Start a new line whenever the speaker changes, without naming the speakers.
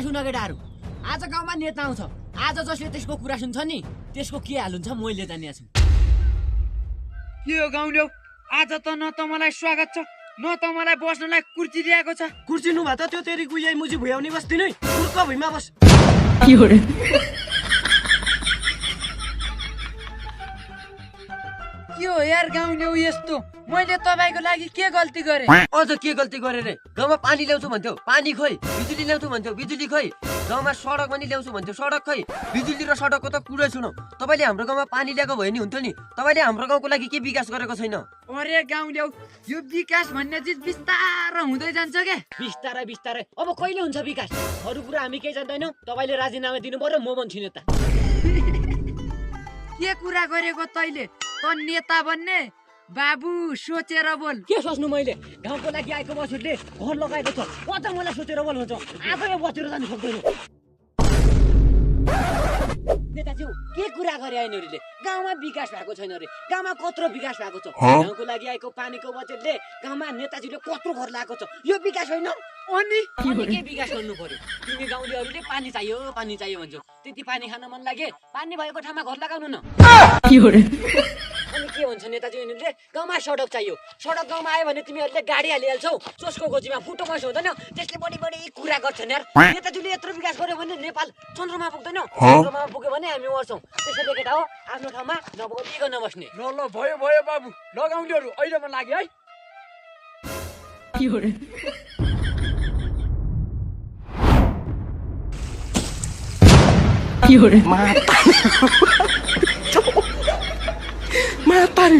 यहाँ सुन केटाहरू आज गाउँमा नेता आउँछ आज जसले त्यसको कुरा सुन्छ नि त्यसको के हाल हुन्छ मैले जानिया छु
के हो गाउँले आज त न त मलाई स्वागत छ न त मलाई बस्नलाई कुर्सी दिएको छ
कुर्सी नु भा त त्यो तेरी गुइयाई मुजी भुयाउने बस्दिनु है कुर्क भुइँमा बस
के हो रे
के हो यार गाउँले यस्तो मैले तपाईको लागि के गल्ती गरे
अझ के गल्ती गरे रे गाउँमा पानी ल्याउँछु भन्थ्यौ पानी खोइ बिजुली ल्याउँछु भन्थ्यौ बिजुली खोइ गाउँमा सडक पनि ल्याउँछु भन्थ्यौ सडक खोइ बिजुली र सडकको त कुरै सुनौ तपाईले हाम्रो गाउँमा पानी ल्याएको भए नि हुन्थ्यो नि तपाईले हाम्रो गाउँको लागि के विकास गरेको छैन
अरे गाउँले यो विकास भन्ने चिज बिस्तारै हुँदै जान्छ के
बिस्तारै बिस्तारै अब कहिले हुन्छ विकास अरू कुरा हामी केही जान्दैनौँ तपाईले राजीनामा दिनु पर्यो म बन्छु नेता
के कुरा गरेको तैले त नेता बन्ने बाबु सोचेर बोल
के सोच्नु मैले गाउँको लागि आएको बसुरले घर लगाएको छ अझ मलाई सोचेर बोल हुन्छ आफै बसेर जानु सक्दैन नेताज्यू के कुरा गरे यिनीहरूले गाउँमा विकास भएको छैन रे गाउँमा कत्रो विकास भएको छ गाउँको लागि आएको पानीको बजेटले गाउँमा नेताजीले कत्रो घर लगाएको छ यो विकास होइन
अनि
के विकास गर्नु पर्यो तिमी गाउँलेहरूले पानी चाहियो भन्छौ त्यति पानी खान मन लागे पानी भएको ठाउँमा घर लगाउनु न अनि के हुन्छ नेताजी यिनीहरूले गाउँमा सडक चाहियो सडक गाउँमा आयो भने तिमीहरूले गाडी हालिहाल्छौ चोसको गोजीमा फुटो बस हुँदैन त्यसले बढी बढी कुरा गर्छन् यार नेताजीले यत्रो विकास गर्यो भने नेपाल चन्द्रमा पुग्दैन चन्द्रमा पुग्यो भने हामी मर्छौँ त्यसैले केटा हो आफ्नो ठाउँमा नबोलिकन नबस्ने
ल ल भयो भयो बाबु लगाउनेहरू अहिले मन लाग्यो है
के हो रे के हो रे
मातारी